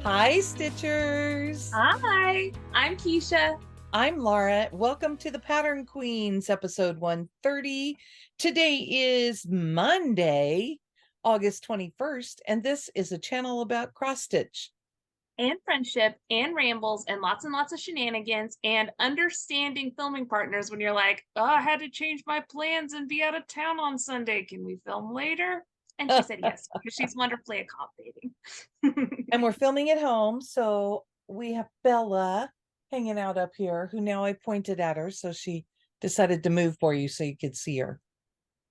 Hi, Stitchers. Hi, I'm Keisha. I'm Laura. Welcome to the Pattern Queens, episode 130. Today is Monday, August 21st, and this is a channel about cross stitch. And friendship and rambles and lots of shenanigans and understanding filming partners when you're like, oh, I had to change my plans and be out of town on Sunday. Can we film later? And she said yes, because she's wonderfully accommodating. And we're filming at home, so we have Bella hanging out up here, who now I pointed at her, so she decided to move for you so you could see her.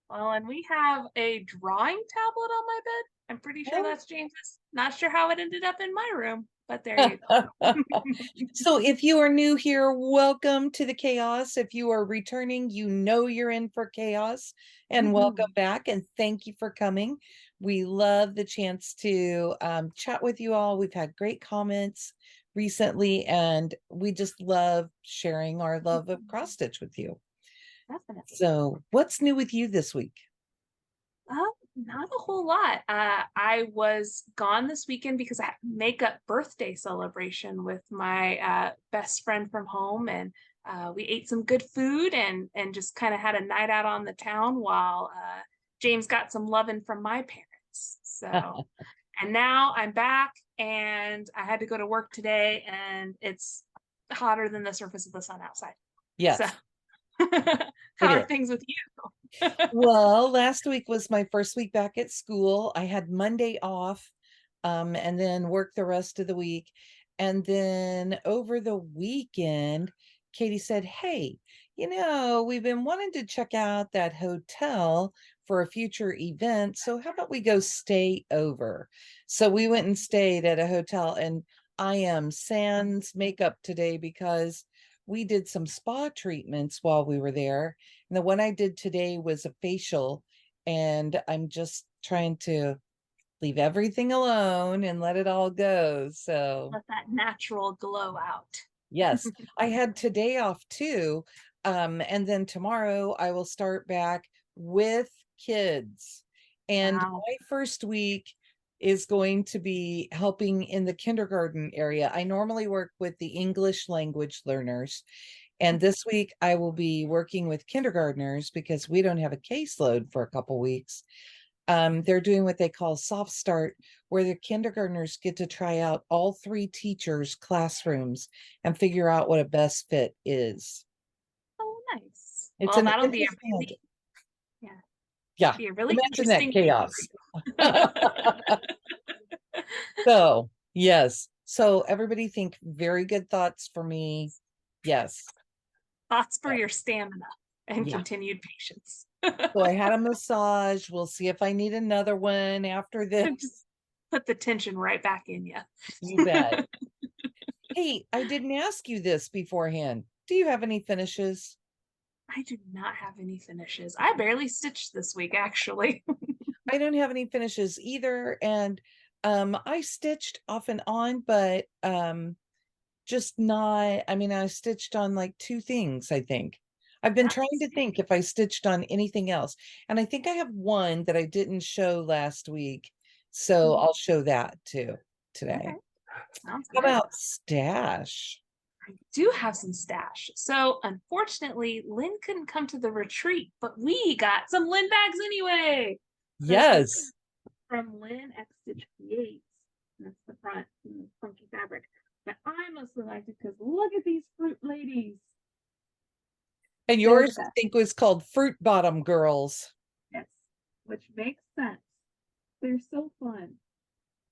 Well, and we have a drawing tablet on my bed. I'm pretty sure that's James's. Not sure how it ended up in my room, but there you go. So if you are new here, welcome to the chaos. If you are returning, you know you're in for chaos, and welcome back, and thank you for coming. We love the chance to chat with you all. We've had great comments recently, and we just love sharing our love of cross stitch with you. Definitely. So what's new with you this week? Not a whole lot. I was gone this weekend because I had makeup birthday celebration with my best friend from home, and we ate some good food and just kind of had a night out on the town while James got some loving from my parents. So, and now I'm back, and I had to go to work today, and it's hotter than the surface of the sun outside. So, Yes, how it are is. things with you? Well, last week was my first week back at school. I had Monday off, and then worked the rest of the week. And then over the weekend, Katie said, hey, we've been wanting to check out that hotel for a future event. So how about we go stay over? So we went and stayed at a hotel, and I am sans makeup today because we did some spa treatments while we were there. And the one I did today was a facial, and I'm just trying to leave everything alone and let it all go. So, Let that natural glow out. yes, I had today off too. And then tomorrow I will start back with kids. And Wow. my first week is going to be helping in the kindergarten area. I normally work with the English language learners. And this week I will be working with kindergartners because we don't have a caseload for a couple weeks. They're doing what they call soft start, where the kindergartners get to try out all three teachers' classrooms and figure out what a best fit is. Oh, nice. It's Well, an that'll be a interesting idea. really, yeah, Yeah, be a really imagine that interesting week chaos. for you. So, yes. So everybody think very good thoughts for me. Yes. Thoughts for your stamina and Yeah. continued patience. So I had a massage. We'll see if I need another one after this. Just put the tension right back in you. You bet. Hey, I didn't ask you this beforehand. Do you have any finishes? I do not have any finishes. I barely stitched this week, actually. I don't have any finishes either. And I stitched off and on, but just not, I mean, I stitched on like two things, I think. I've been trying to think if I stitched on anything else. And I think I have one that I didn't show last week. So I'll show that too today. Okay. Sounds How good. about stash? I do have some stash. So unfortunately, Lynn couldn't come to the retreat, but we got some Lynn bags anyway. This Yes. is from Lynn Acctgforstitches. That's the front, funky fabric. But I mostly liked it because look at these fruit ladies. And yours, I think, was called Fruit Bottom Girls. Yes, which makes sense. They're so fun.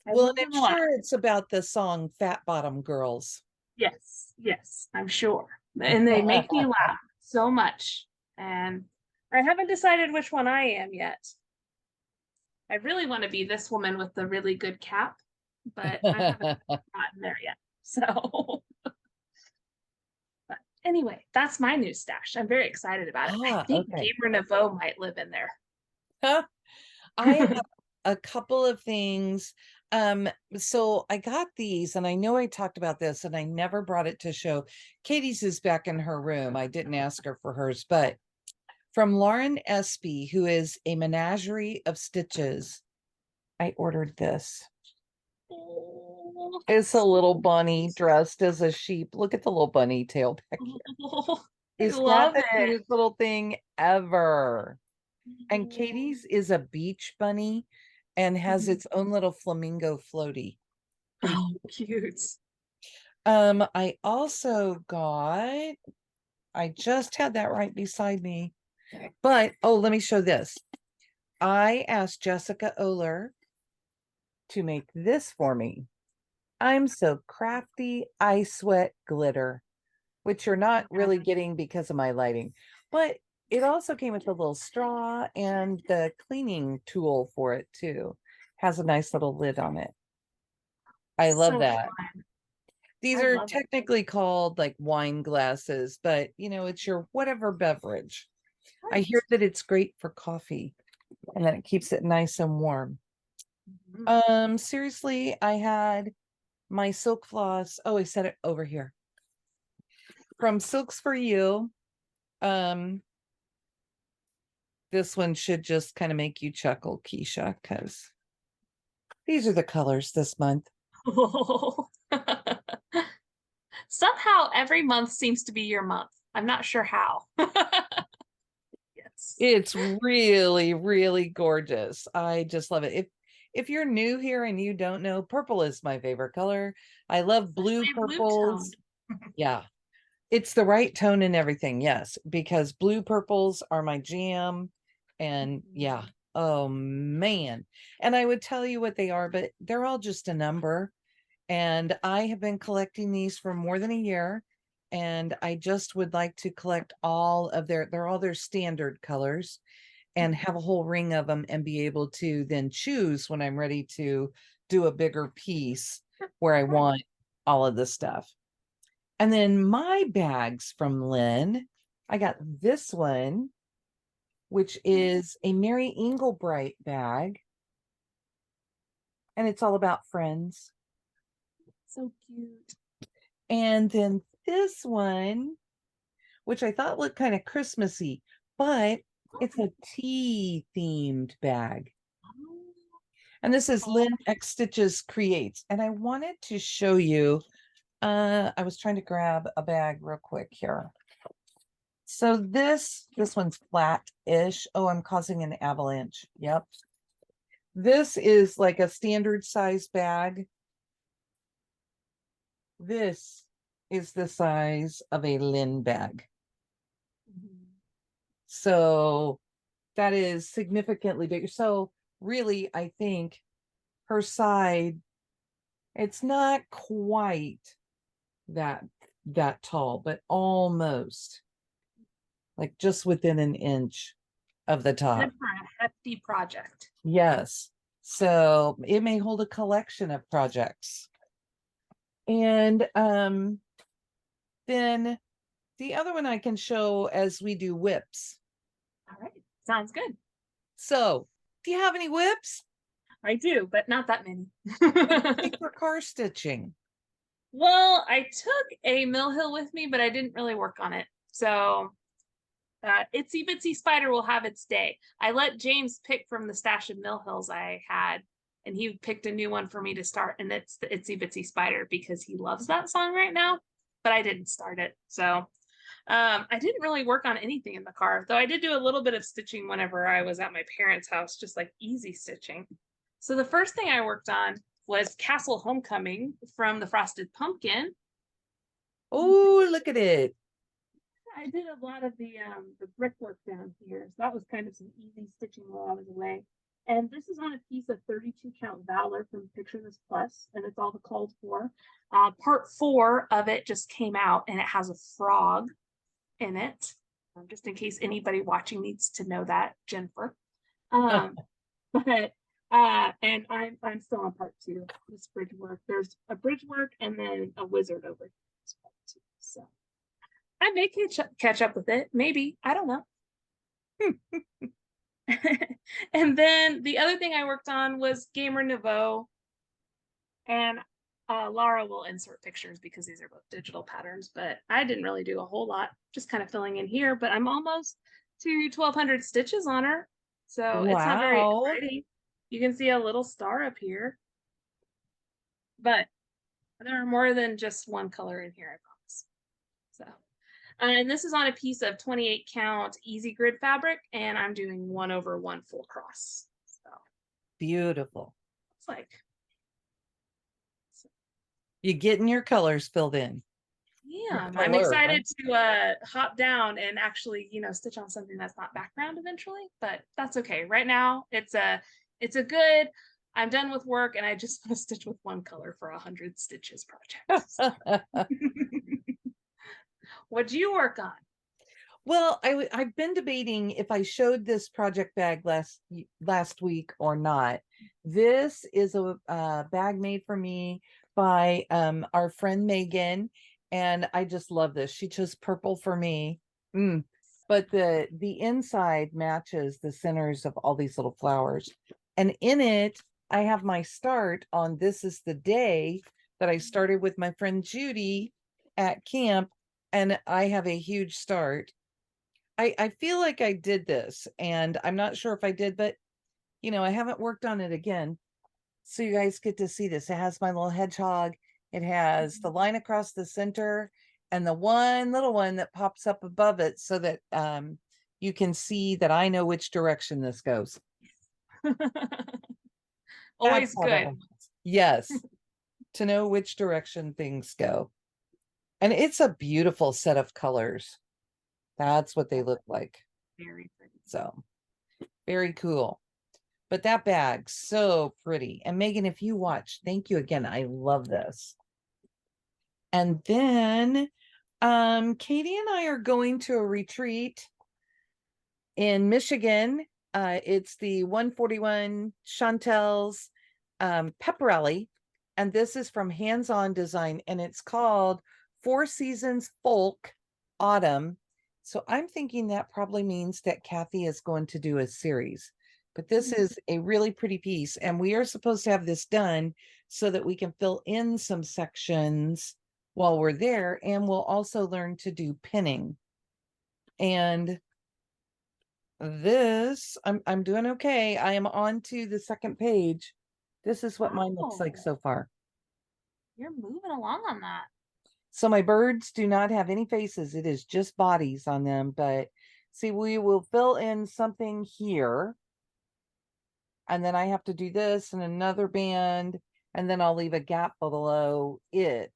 Well, and I'm sure it's about the song Fat Bottom Girls. Yes, yes, I'm sure. And they make me laugh so much. And I haven't decided which one I am yet. I really want to be this woman with the really good cap, but I haven't gotten there yet. So, but anyway, that's my new stash. I'm very excited about it. I think Gamer Nouveau might live in there. I have a couple of things. So I got these, and I know I talked about this, and I never brought it to show. Katie's is back in her room. I didn't ask her for hers, but from Lauren Espy, who is a menagerie of stitches, I ordered this. Oh, It's a that's little so bunny cute. dressed as a sheep. Look at the little bunny tail back here. Oh, I Is that love the it. cutest little thing ever? And Oh, Katie's is a beach bunny and has mhm. its own little flamingo floaty. Pretty Oh, cute. I also got, I just had that right beside me. But oh, let me show this. I asked Jessica Oler to make this for me. I'm so crafty. I sweat glitter, which you're not Yeah. really getting because of my lighting. But it also came with a little straw and the cleaning tool for it too. Has a nice little lid on it. I love So that. fun. These I are love it. technically called like wine glasses, but it's your whatever beverage. I hear Right. that it's great for coffee and then it keeps it nice and warm. Mhm. Seriously, I had my silk floss. Oh, I set it over here. From Silks for You. Um, this one should just kind of make you chuckle, Keisha, because these are the colors this month. Oh. Somehow every month seems to be your month. I'm not sure how. Yes. It's really, really gorgeous. I just love it. If you're new here and you don't know, purple is my favorite color. I love blue Especially a blue purples. tone. Yeah, it's the right tone and everything. Yes, because blue purples are my jam. And yeah, Mhm. oh man. And I would tell you what they are, but they're all just a number. And I have been collecting these for more than a year. And I just would like to collect all of they're all their standard colors and have a whole ring of them and be able to then choose when I'm ready to do a bigger piece where I Right. want all of the stuff. And then my bags from Lynn, I got this one, which is a Mary Englebright bag, and it's all about friends. So cute. And then this one, which I thought looked kind of Christmassy, but it's a tea themed bag. And this is Oh, Lynn Acctgforstitches Creates. And I wanted to show you, I was trying to grab a bag real quick here. So this one's flat-ish. Oh, I'm causing an avalanche. Yep. This is like a standard size bag. This is the size of a Lynn bag. mhm. So that is significantly bigger. So really, I think her side, it's not quite that that tall, but almost like just within an inch of the top. Good for a hefty project. Yes. So it may hold a collection of projects. And then the other one I can show as we do whips. All right. Sounds good. So, do you have any whips? I do, but not that many. What do you think for car stitching? Well, I took a mill hill with me, but I didn't really work on it. So Itsy Bitsy Spider will have its day. I let James pick from the stash of mill hills I had, and he picked a new one for me to start, and it's the Itsy Bitsy Spider because he loves that song right now, but I didn't start it. So I didn't really work on anything in the car, though I did do a little bit of stitching whenever I was at my parents' house, just like easy stitching. So the first thing I worked on was Castle Homecoming from the Frosted Pumpkin. Oh, look at it. I did a lot of the brickwork down here, so that was kind of some easy stitching while I was away. And this is on a piece of 32 count Valor from Picture This Plus, and it's all the called for. Part 4 of it just came out, and it has a frog in it, just in case anybody watching needs to know that, Jennifer. Um, but and I'm still on part 2. This bridge work. There's a bridge work and then a wizard over here. Part 2. So I may catch up with it. Maybe. I don't know. And then the other thing I worked on was Gamer Nouveau. And Laura will insert pictures because these are both digital patterns, but I didn't really do a whole lot, just kind of filling in here. But I'm almost to 1,200 stitches on her. So it's not very Wow. pretty. You can see a little star up here. But There are more than just one color in here, I promise. So, and this is on a piece of 28 count easy grid fabric, and I'm doing 1/1 full cross. So Beautiful. it's like, You getting your colors filled in. Your yeah, I'm color, right? excited to hop down and actually, stitch on something that's not background eventually, but that's okay. Right now, it's a good. I'm done with work and I just want to stitch with one color for 100 stitches project. What'd you work on? Well, I've been debating if I showed this project bag last week or not. This is a bag made for me by our friend Megan, and I just love this. She chose purple for me. Mm. But the inside matches the centers of all these little flowers. And in it, I have my start on This Is the Day that I started with my friend Judy at camp, and I have a huge start. I feel like I did this, and I'm not sure if I did, but I haven't worked on it again. So you guys get to see this. It has my little hedgehog. It has the line across the center and the one little one that pops up above it so that you can see that I know which direction this goes. That's Always how that good. one goes. Yes, to know which direction things go. And it's a beautiful set of colors. That's what they look like. Very pretty. So very cool. But that bag, so pretty. And Megan, if you watch, thank you again. I love this. And then Katie and I are going to a retreat in Michigan. It's the 141 Chantel's pep rally. And this is from Hands On Design, and it's called Four Seasons Folk Autumn. So I'm thinking that probably means that Kathy is going to do a series. But this is a really pretty piece, and we are supposed to have this done so that we can fill in some sections while we're there, and we'll also learn to do pinning. And this, I'm doing okay. I am on to the second page. This is what mine looks like Wow, so far. you're moving along on that. So my birds do not have any faces. It is just bodies on them. But see, we will fill in something here. And then I have to do this and another band. And then I'll leave a gap below it.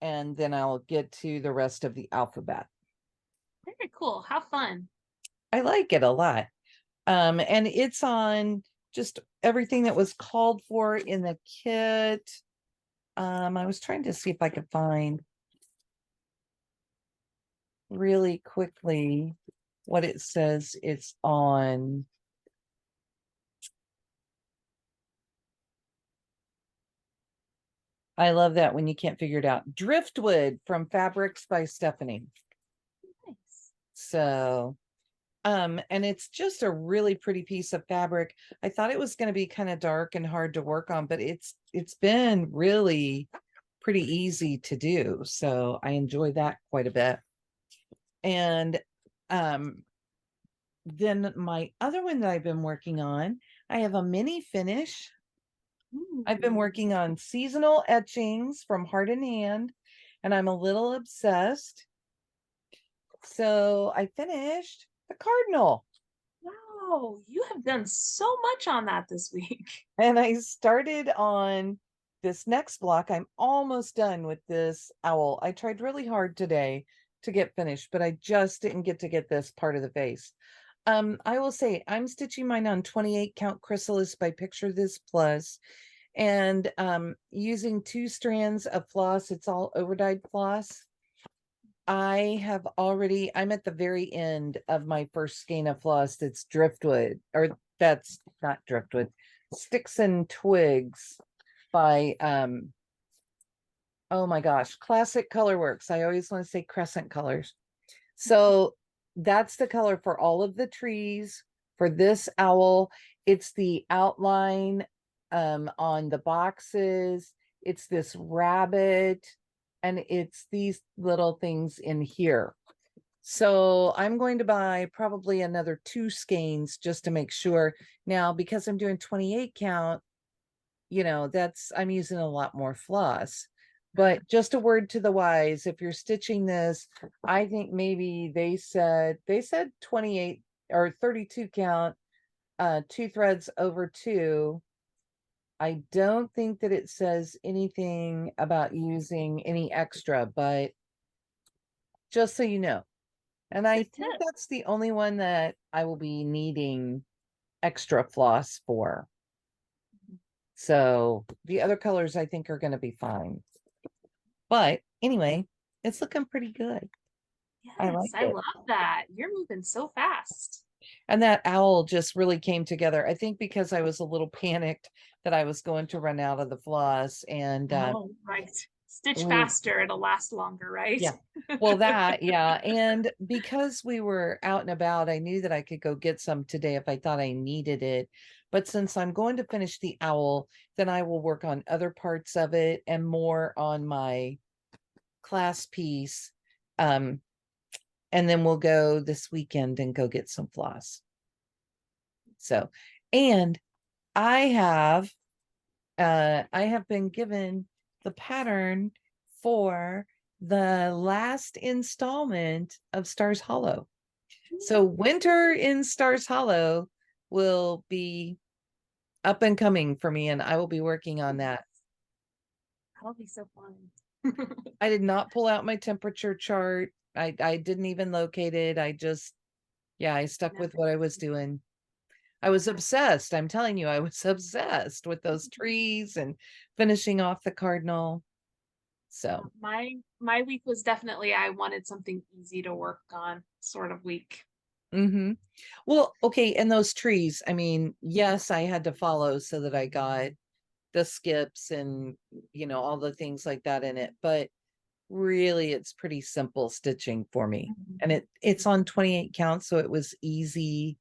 And then I'll get to the rest of the alphabet. Very cool. How fun. I like it a lot. And it's on just everything that was called for in the kit. I was trying to see if I could find really quickly what it says it's on. I love that when you can't figure it out. Driftwood from Fabrics by Stephanie. Nice. So, and it's just a really pretty piece of fabric. I thought it was going to be kind of dark and hard to work on, but it's been really pretty easy to do. So I enjoy that quite a bit. And then my other one that I've been working on, I have a mini finish. I've been Ooh. working on seasonal etchings from Heart and Hand, and I'm a little obsessed. So I finished the cardinal, Wow, you have done so much on that this week. and I started on this next block. I'm almost done with this owl. I tried really hard today to get finished, but I just didn't get to get this part of the face. I will say I'm stitching mine on 28 count Chrysalis by Picture This Plus, and using 2 strands of floss. It's all overdyed floss. I'm at the very end of my first skein of floss. That's driftwood, or that's not driftwood, Sticks and Twigs by oh my gosh, Classic Colorworks. I always want to say Crescent Colors. So that's the color for all of the trees. For this owl, it's the outline on the boxes. It's this rabbit, and it's these little things in here. So I'm going to buy probably another 2 skeins just to make sure. Now, because I'm doing 28 count, I'm using a lot more floss. But just a word to the wise, if you're stitching this, I think maybe they said 28 or 32 count, two threads over two. I don't think that it says anything about using any extra, but just so you know. And I Good think tip. that's the only one that I will be needing extra floss for. So the other colors I think are going to be fine. But anyway, it's looking pretty good. I like Yes, I it. love that. You're moving so fast. And that owl just really came together. I think because I was a little panicked that I was going to run out of the floss and Oh, right. Stitch we faster, it'll last longer, right? yeah. Well, that, yeah. And because we were out and about, I knew that I could go get some today if I thought I needed it. But since I'm going to finish the owl, then I will work on other parts of it and more on my class piece. Um, and then we'll go this weekend and go get some floss. So, and I have been given the pattern for the last installment of Stars Hollow. So winter in Stars Hollow will be up and coming for me, and I will be working on that. That'll be so fun. I did not pull out my temperature chart. I didn't even locate it. I stuck with what I was doing. I was obsessed. I'm telling you, I was obsessed with those trees and finishing off the cardinal. So, My week was definitely I wanted something easy to work on sort of week. well, okay. And those trees, I mean, yes, I had to follow so that I got the skips and, all the things like that in it. But really, it's pretty simple stitching for me. And it's on 28 counts, so it was easy.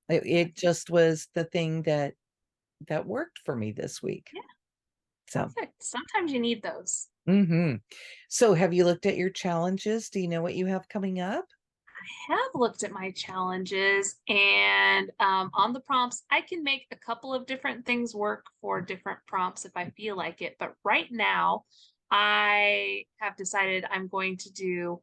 It just was the thing that worked for me this week. Yeah, So, perfect. Sometimes you need those. so have you looked at your challenges? Do you know what you have coming up? Have looked at my challenges and on the prompts, I can make a couple of different things work for different prompts if I feel like it. But right now, I have decided I'm going to do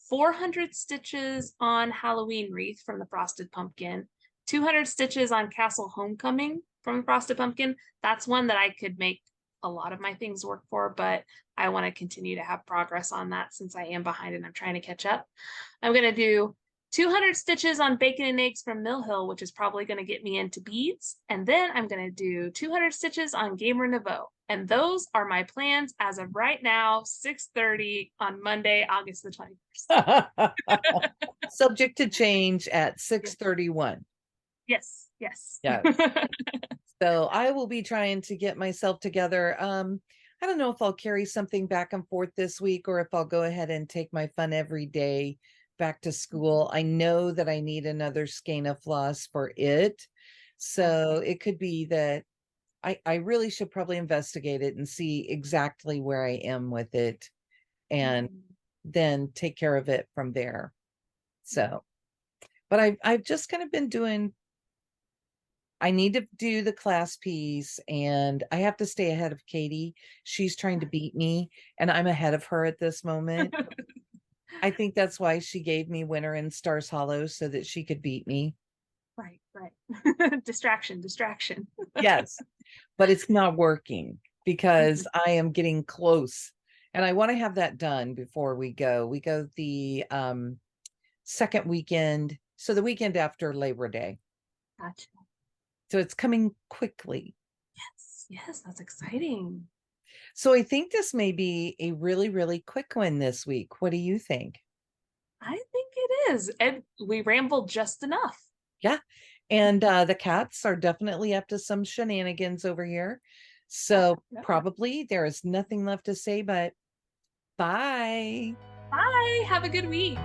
400 stitches on Halloween wreath from the Frosted Pumpkin, 200 stitches on Castle Homecoming from the Frosted Pumpkin. That's one that I could make a lot of my things work for, but I want to continue to have progress on that since I am behind and I'm trying to catch up. I'm going to do 200 stitches on Bacon and Eggs from Mill Hill, which is probably going to get me into beads. And then I'm going to do 200 stitches on Gamer Nouveau. And those are my plans as of right now, 6:30 on Monday, August the 21st. Subject to change at 6:31. Yes, yes. Yeah. So I will be trying to get myself together. I don't know if I'll carry something back and forth this week or if I'll go ahead and take my fun every day back to school. I know that I need another skein of floss for it. So it could be that I really should probably investigate it and see exactly where I am with it and then take care of it from there. So, but I've just kind of been doing, I need to do the class piece and I have to stay ahead of Katie. She's trying to beat me and I'm ahead of her at this moment. I think that's why she gave me Winter in Stars Hollow so that she could beat me. Right, right. Distraction, distraction. Yes, but it's not working because I am getting close and I want to have that done before we go. We go the second weekend, so the weekend after Labor Day. Gotcha. So it's coming quickly. Yes, yes, that's exciting. So I think this may be a really, really quick one this week. What do you think? I think it is. And we rambled just enough. Yeah. And the cats are definitely up to some shenanigans over here. Yeah, So yeah. probably there is nothing left to say but bye. Bye. Have a good week.